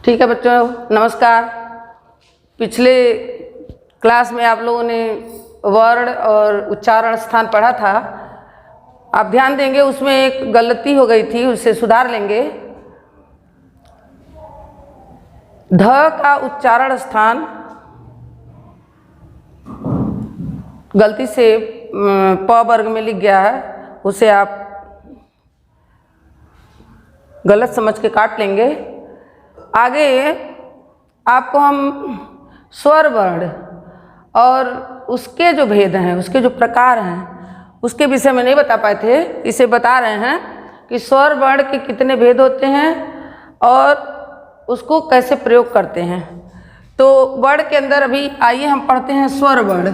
ठीक है बच्चों, नमस्कार। पिछले क्लास में आप लोगों ने वर्ण और उच्चारण स्थान पढ़ा था। आप ध्यान देंगे, उसमें एक गलती हो गई थी, उसे सुधार लेंगे। ध का उच्चारण स्थान गलती से प वर्ग में लिख गया है, उसे आप गलत समझ के काट लेंगे। आगे आपको हम स्वर वर्ण और उसके जो भेद हैं, उसके जो प्रकार हैं, उसके विषय में नहीं बता पाए थे। इसे बता रहे हैं कि स्वर वर्ण के कितने भेद होते हैं और उसको कैसे प्रयोग करते हैं। तो वर्ण के अंदर अभी आइए हम पढ़ते हैं स्वर वर्ण।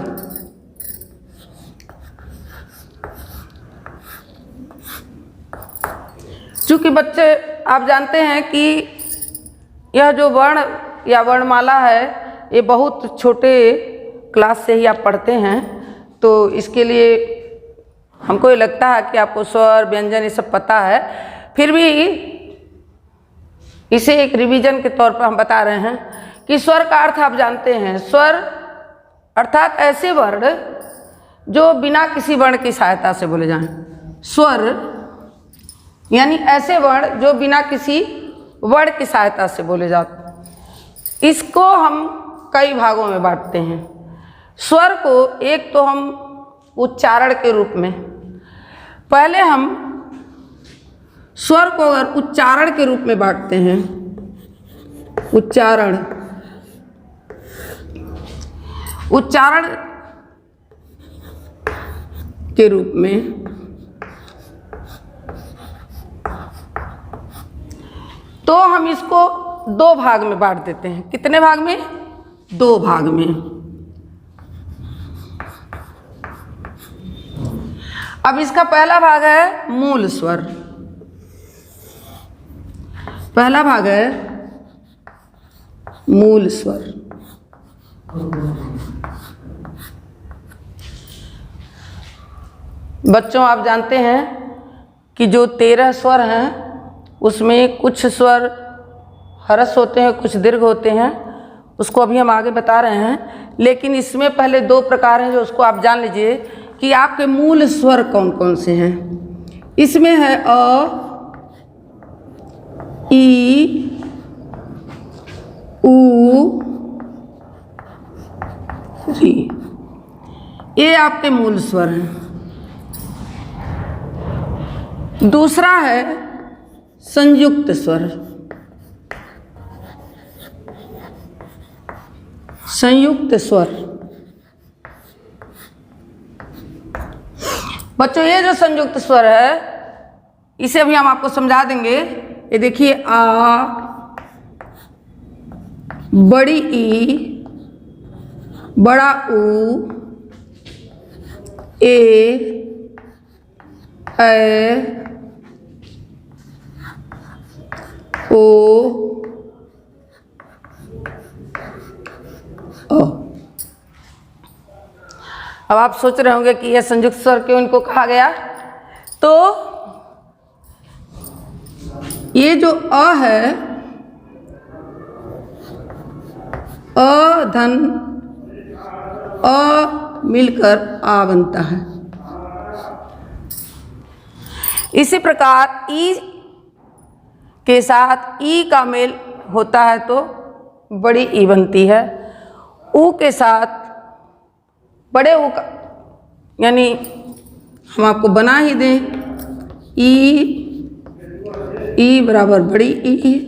चूँकि बच्चे आप जानते हैं कि यह जो वर्ण या वर्णमाला है, ये बहुत छोटे क्लास से ही आप पढ़ते हैं, तो इसके लिए हमको ये लगता है कि आपको स्वर व्यंजन ये सब पता है। फिर भी इसे एक रिवीजन के तौर पर हम बता रहे हैं कि स्वर का अर्थ आप जानते हैं। स्वर अर्थात ऐसे वर्ण जो बिना किसी वर्ण की सहायता से बोले जाएं। स्वर यानी ऐसे वर्ण जो बिना किसी वर्ण की सहायता से बोले जाते। इसको हम कई भागों में बांटते हैं। स्वर को एक तो हम उच्चारण के रूप में, पहले हम स्वर को अगर उच्चारण के रूप में बांटते हैं, उच्चारण के रूप में तो हम इसको दो भाग में बांट देते हैं। कितने भाग में? दो भाग में। अब इसका पहला भाग है मूल स्वर। पहला भाग है मूल स्वर। बच्चों आप जानते हैं कि जो 13 स्वर हैं उसमें कुछ स्वर ह्रस्व होते हैं, कुछ दीर्घ होते हैं। उसको अभी हम आगे बता रहे हैं, लेकिन इसमें पहले दो प्रकार हैं जो उसको आप जान लीजिए कि आपके मूल स्वर कौन कौन से हैं। इसमें है अ, ई, ऊ, री। ये आपके मूल स्वर हैं। दूसरा है संयुक्त स्वर। संयुक्त स्वर बच्चों, ये जो संयुक्त स्वर है इसे अभी हम आपको समझा देंगे। ये देखिए, आ, बड़ी ई, बड़ा ऊ, ए, ओ, अब आप सोच रहे होंगे कि यह संयुक्त स्वर क्यों इनको कहा गया। तो ये जो अ है, अ धन अ मिलकर आ बनता है। इसी प्रकार ई के साथ ई का मेल होता है तो बड़ी ई बनती है। ऊ के साथ बड़े ऊ का, यानी हम आपको बना ही दें, ई बराबर बड़ी ई,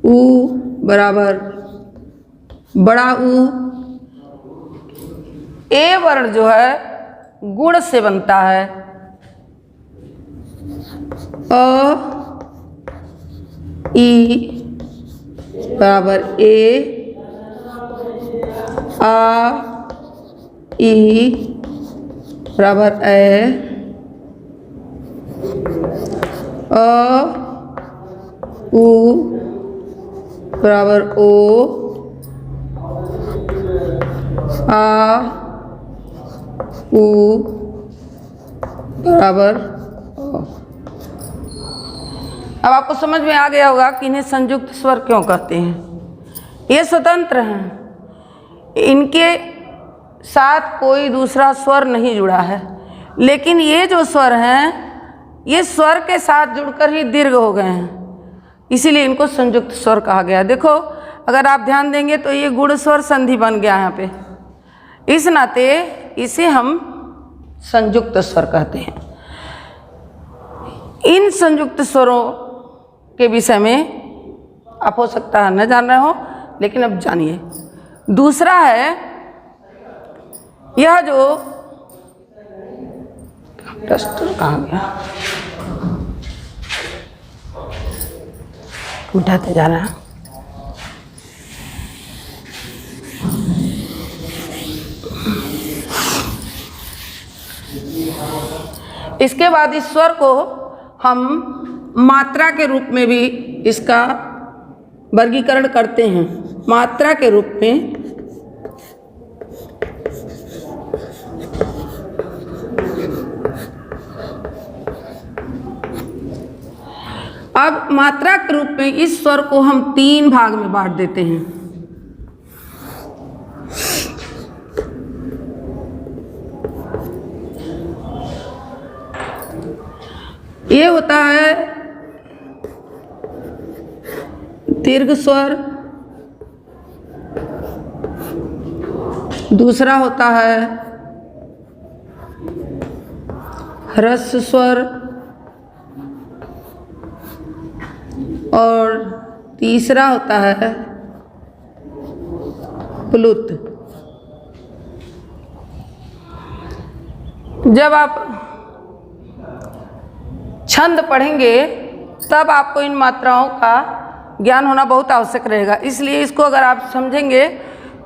ऊ बराबर बड़ा ऊ। ए वर्ण जो है गुण से बनता है। अ, ई बराबर ए, आ, ई बराबर ए, अ, ऊ बराबर ओ, आ, ऊ बराबर अब आपको समझ में आ गया होगा कि इन्हें संयुक्त स्वर क्यों कहते हैं। ये स्वतंत्र हैं, इनके साथ कोई दूसरा स्वर नहीं जुड़ा है, लेकिन ये जो स्वर हैं ये स्वर के साथ जुड़कर ही दीर्घ हो गए हैं, इसीलिए इनको संयुक्त स्वर कहा गया। देखो अगर आप ध्यान देंगे तो ये गुण स्वर संधि बन गया यहाँ पे, इस नाते इसे हम संयुक्त स्वर कहते हैं। इन संयुक्त स्वरों के विषय में आप हो सकता है न जान रहे हो, लेकिन अब जानिए। दूसरा है यह जो डस्टर कहाँ गया, उठाते जा रहा है। इसके बाद इस स्वर को हम मात्रा के रूप में भी इसका वर्गीकरण करते हैं। मात्रा के रूप में अब मात्रा के रूप में इस स्वर को हम 3 भाग में बांट देते हैं। ये होता है दीर्घ स्वर, दूसरा होता है ह्रस्व स्वर, और तीसरा होता है प्लुत। जब आप छंद पढ़ेंगे तब आपको इन मात्राओं का ज्ञान होना बहुत आवश्यक रहेगा, इसलिए इसको अगर आप समझेंगे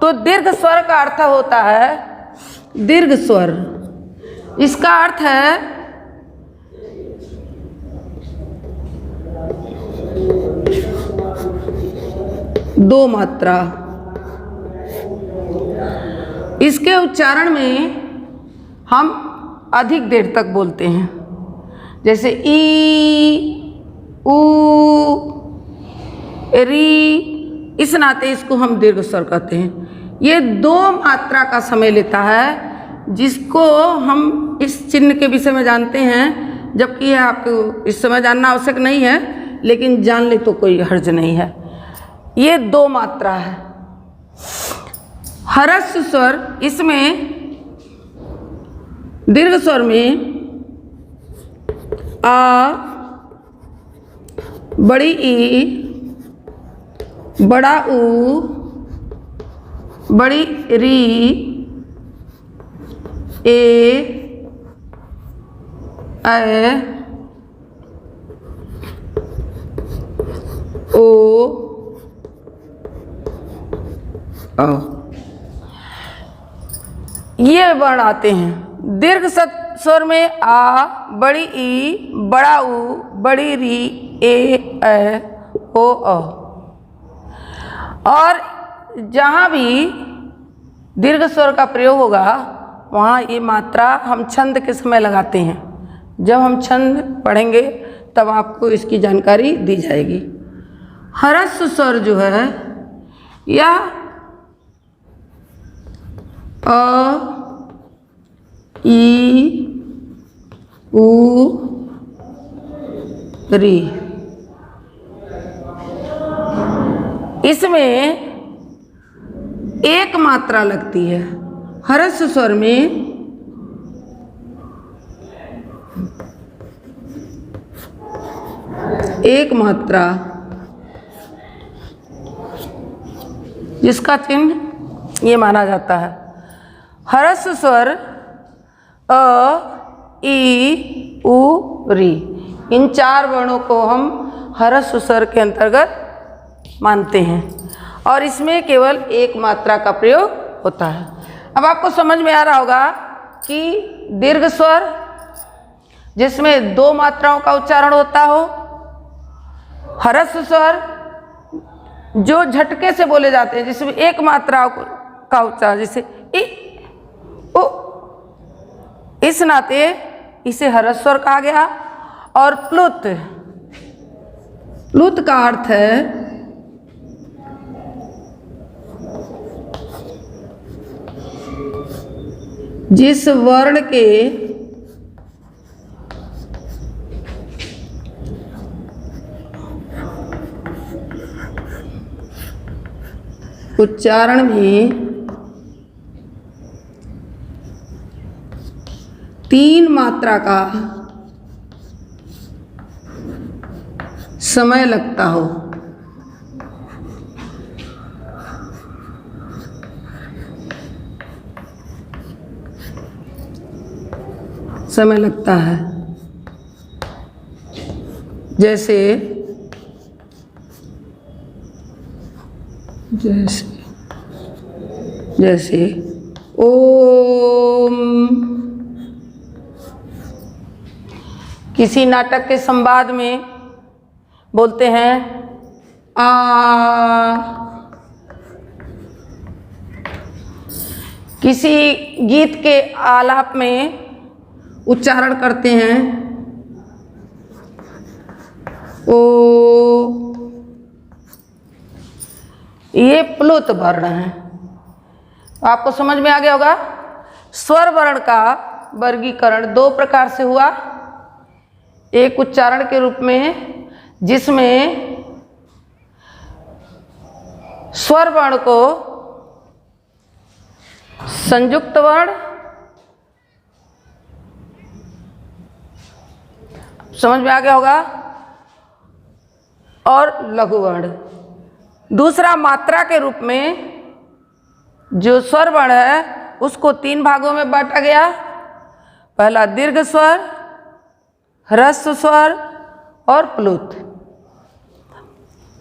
तो दीर्घ स्वर का अर्थ होता है दीर्घ स्वर। इसका अर्थ है दो मात्रा। इसके उच्चारण में हम अधिक देर तक बोलते हैं, जैसे ई, ऊ, री, इस नाते इसको हम दीर्घ स्वर कहते हैं। ये 2 मात्रा का समय लेता है, जिसको हम इस चिन्ह के विषय में जानते हैं, जबकि यह आपको इस समय जानना आवश्यक नहीं है, लेकिन जान ले तो कोई हर्ज नहीं है। ये 2 मात्रा है। ह्रस्व स्वर, इसमें दीर्घ स्वर में आ, बड़ी ई, बड़ा ऊ, बड़ी री, ए, ऐ, ओ, औ। ये वर्ण आते हैं। दीर्घ स्वर में आ, बड़ी ई, बड़ा ऊ, बड़ी री, ए, ऐ, ओ, औ। और जहाँ भी दीर्घ स्वर का प्रयोग होगा वहाँ ये मात्रा हम छंद के समय लगाते हैं। जब हम छंद पढ़ेंगे तब आपको इसकी जानकारी दी जाएगी। ह्रस्व स्वर जो है यह अ, ई, ऊ, री, इसमें एक मात्रा लगती है। ह्रस्व स्वर में एक मात्रा, जिसका चिन्ह ये माना जाता है। ह्रस्व स्वर अ, ई, ऊ, री, इन 4 वर्णों को हम ह्रस्व स्वर के अंतर्गत मानते हैं, और इसमें केवल एक मात्रा का प्रयोग होता है। अब आपको समझ में आ रहा होगा कि दीर्घ स्वर जिसमें 2 मात्राओं का उच्चारण होता हो, ह्रस्व स्वर जो झटके से बोले जाते हैं, जिसमें एक मात्रा का उच्चारण, जैसे इ, उ, इस नाते इसे ह्रस्व स्वर कहा गया। और प्लुत प्लुत का अर्थ है जिस वर्ण के उच्चारण में 3 मात्रा का समय लगता हो। समय लगता है जैसे ओम। किसी नाटक के संवाद में बोलते हैं आ। किसी गीत के आलाप में उच्चारण करते हैं ओ। ये प्लुत वर्ण है। आपको समझ में आ गया होगा। स्वर वर्ण का वर्गीकरण 2 प्रकार से हुआ। एक उच्चारण के रूप में जिसमें स्वर वर्ण को संयुक्त वर्ण, समझ में आ गया होगा, और लघु वर्ण। दूसरा मात्रा के रूप में जो स्वर वर्ण है उसको 3 भागों में बांटा गया। पहला दीर्घ स्वर, ह्रस्व स्वर और प्लुत।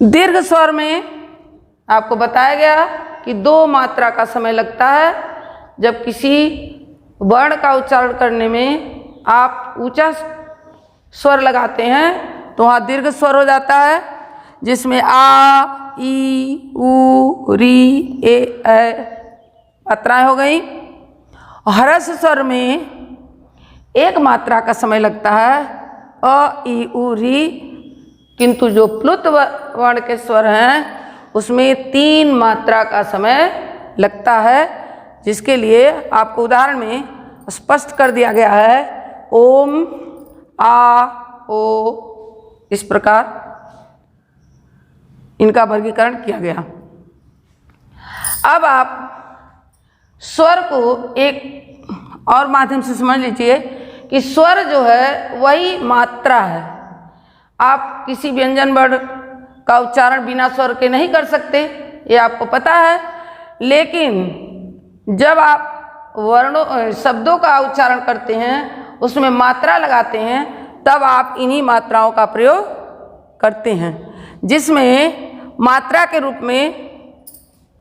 दीर्घ स्वर में आपको बताया गया कि 2 मात्रा का समय लगता है। जब किसी वर्ण का उच्चारण करने में आप ऊंचा स्वर लगाते हैं तो वहाँ दीर्घ स्वर हो जाता है, जिसमें आ, ई, ऊ, री, ए मात्राएं हो गई। ह्रस्व स्वर में 1 मात्रा का समय लगता है, अ, ई, ऊ, री। किंतु जो प्लुत वर्ण के स्वर हैं उसमें 3 मात्रा का समय लगता है, जिसके लिए आपको उदाहरण में स्पष्ट कर दिया गया है। ओम, आ, ओ, इस प्रकार इनका वर्गीकरण किया गया। अब आप स्वर को एक और माध्यम से समझ लीजिए कि स्वर जो है वही मात्रा है। आप किसी व्यंजन वर्ण का उच्चारण बिना स्वर के नहीं कर सकते, ये आपको पता है। लेकिन जब आप शब्दों का उच्चारण करते हैं, उसमें मात्रा लगाते हैं, तब आप इन्हीं मात्राओं का प्रयोग करते हैं, जिसमें मात्रा के रूप में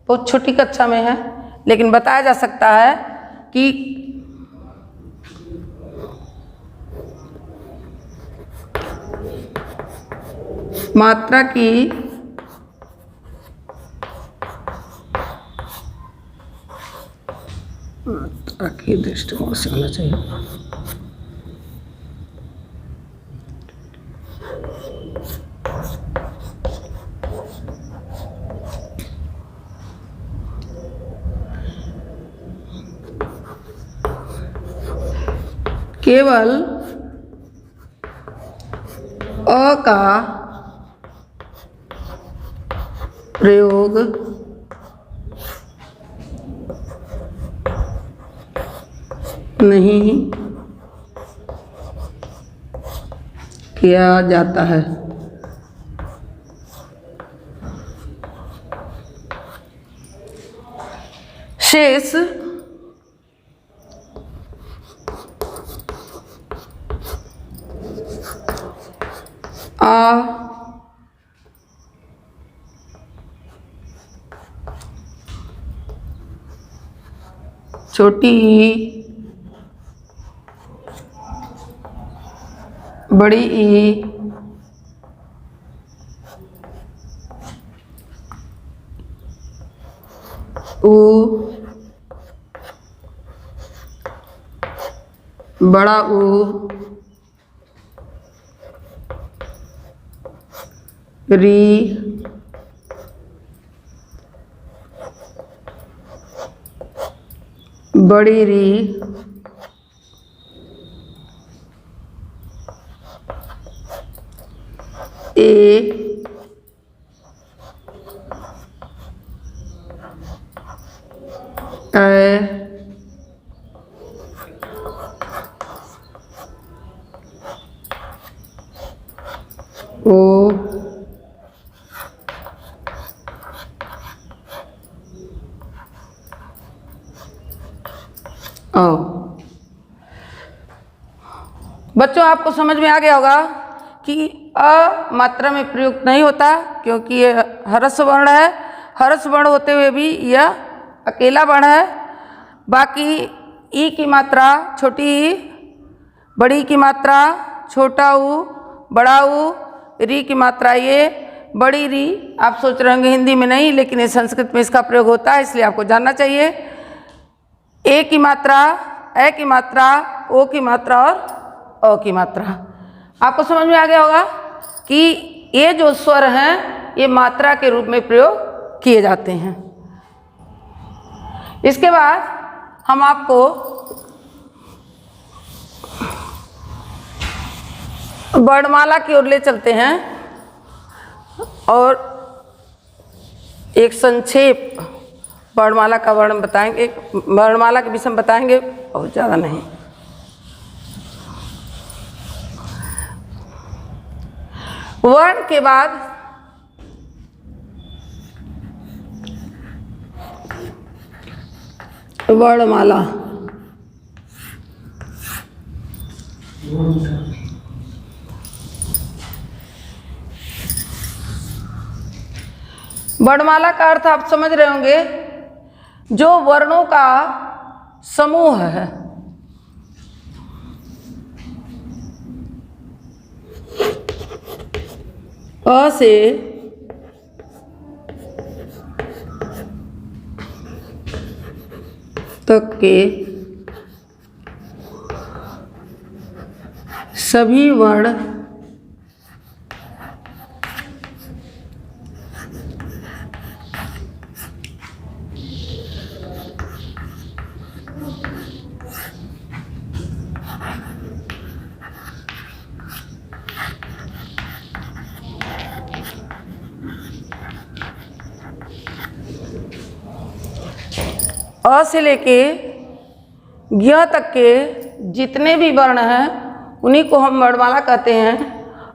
बहुत छोटी कक्षा में है लेकिन बताया जा सकता है कि मात्रा की दृष्टिकोण से होना चाहिए। केवल अ का प्रयोग नहीं किया जाता है। शेष आ, छोटी ई, बड़ी ई, ऊ, बड़ा ऊ, री, बड़ी री, ए, ओ, बच्चों आपको समझ में आ गया होगा कि अ मात्रा में प्रयुक्त नहीं होता क्योंकि ये ह्रस्व वर्ण है। ह्रस्व वर्ण होते हुए भी यह अकेला वर्ण है। बाकी ई की मात्रा छोटी ई, बड़ी की मात्रा छोटा ऊ, बड़ा ऊ, री की मात्रा ये, बड़ी री। आप सोच रहे होंगे हिंदी में नहीं, लेकिन ये संस्कृत में इसका प्रयोग होता है, इसलिए आपको जानना चाहिए। ए की मात्रा, ए की मात्रा, ओ की मात्रा और अ की मात्रा। आपको समझ में आ गया होगा कि ये जो स्वर हैं ये मात्रा के रूप में प्रयोग किए जाते हैं। इसके बाद हम आपको वर्णमाला की ओर ले चलते हैं और एक संक्षेप वर्णमाला का वर्णन बताएंगे, वर्णमाला के विषय में बताएंगे, बहुत ज़्यादा नहीं। वर्ण के बाद वर्णमाला। वर्णमाला का अर्थ आप समझ रहे होंगे, जो वर्णों का समूह है। अ से तक के सभी वर्ण अ से लेके ज्ञ तक के जितने भी वर्ण हैं उन्हीं को हम वर्णमाला कहते हैं,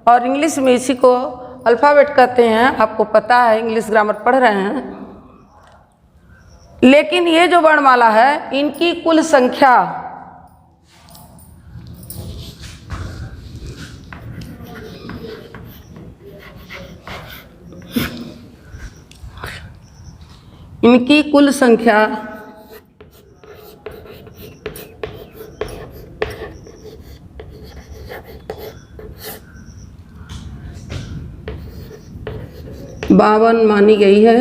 और इंग्लिश में इसी को अल्फ़ाबेट कहते हैं। आपको पता है, इंग्लिश ग्रामर पढ़ रहे हैं। लेकिन ये जो वर्णमाला है इनकी कुल संख्या इनकी कुल संख्या 52 मानी गई है।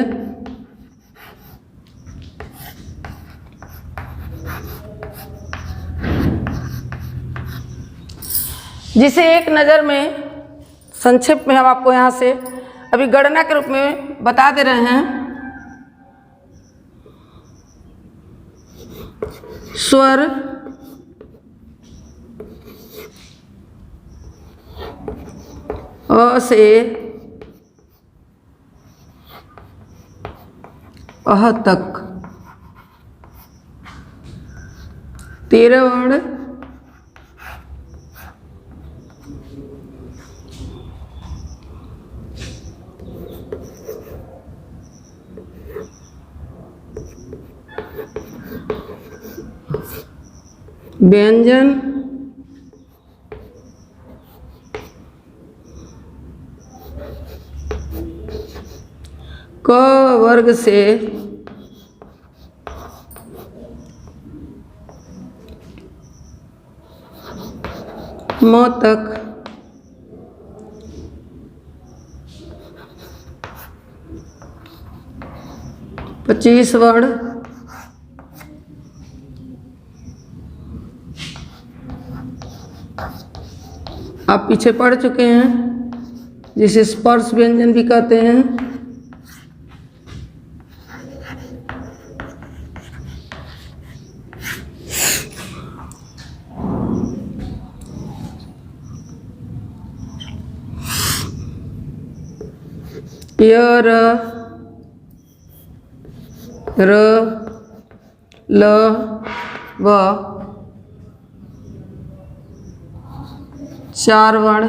जिसे एक नज़र में संक्षिप्त में हम आपको यहाँ से अभी गणना के रूप में बता दे रहे हैं। स्वर अ से अह तक 13 वर्ण व्यंजन क वर्ग से म तक 25 वर्ण आप पीछे पढ़ चुके हैं। जिसे स्पर्श व्यंजन भी कहते हैं। य, र, ल, व 4 वर्ण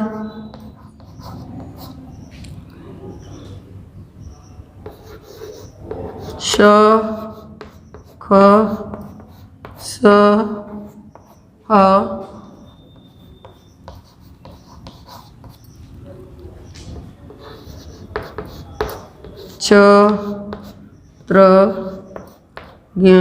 श, ख, स, ह, च, त्र, ज्ञ,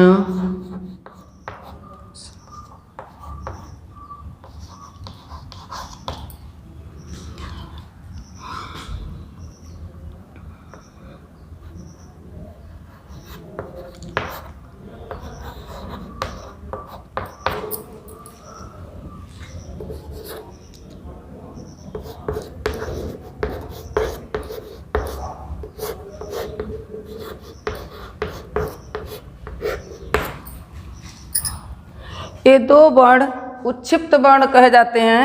ये 2 वर्ण उच्छिप्त वर्ण कहे जाते हैं,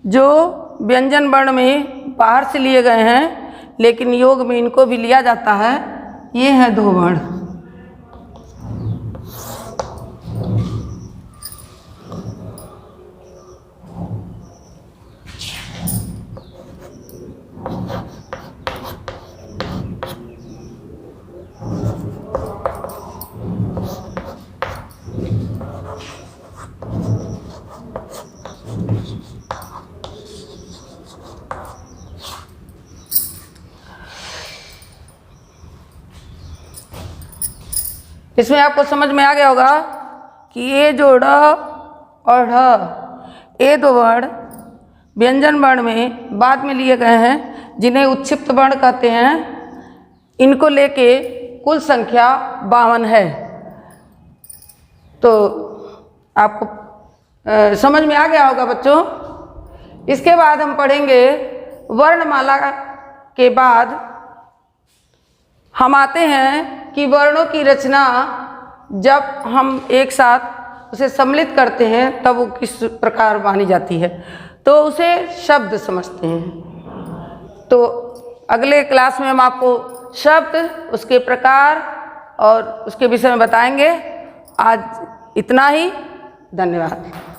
जो व्यंजन वर्ण में बाहर से लिए गए हैं, लेकिन योग में इनको भी लिया जाता है। ये हैं 2 वर्ण। इसमें आपको समझ में आ गया होगा कि ये जो ड़ और ढ, ये 2 वर्ण व्यंजन वर्ण में बाद में लिए गए हैं, जिन्हें उच्छिप्त वर्ण कहते हैं। इनको लेके कुल संख्या 52 है। तो आपको समझ में आ गया होगा बच्चों। इसके बाद हम पढ़ेंगे वर्णमाला के बाद हम आते हैं कि वर्णों की रचना जब हम एक साथ उसे सम्मिलित करते हैं तब वो किस प्रकार मानी जाती है, तो उसे शब्द समझते हैं। तो अगले क्लास में हम आपको शब्द, उसके प्रकार और उसके विषय में बताएंगे। आज इतना ही। धन्यवाद।